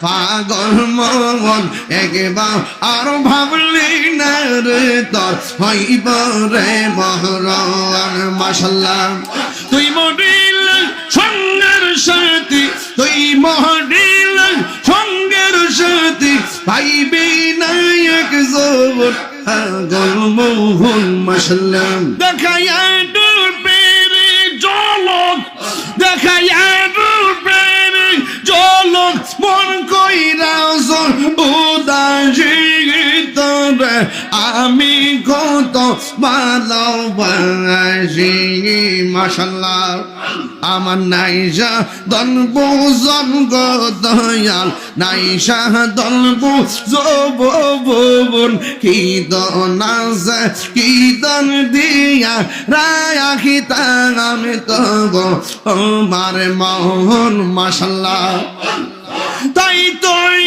পাগল মন একবার আর ভাবলি না রে তোর হইব রে মহরণ মাশাল্লাহ তুই মরিল সঙ্গের সাথী তুই মরিল সঙ্গের সাথী পাইবি না এক জবর পাগল মোহন মাশাল্লাহ দেখাইয়া ডুবেরে জলক দেখাইয়া ডুবেরে জলক মন কইরা উদাসী তোরে আমি কত ভালোবাসি মাশাল্লাহ আমার নাইসা দলব জনগ দয়াল নাইসা দলব জবন কি দন আছে কি দন দিয়া রাখি আমি তব আমার মোহন মাশাল্লাহ তাই তোই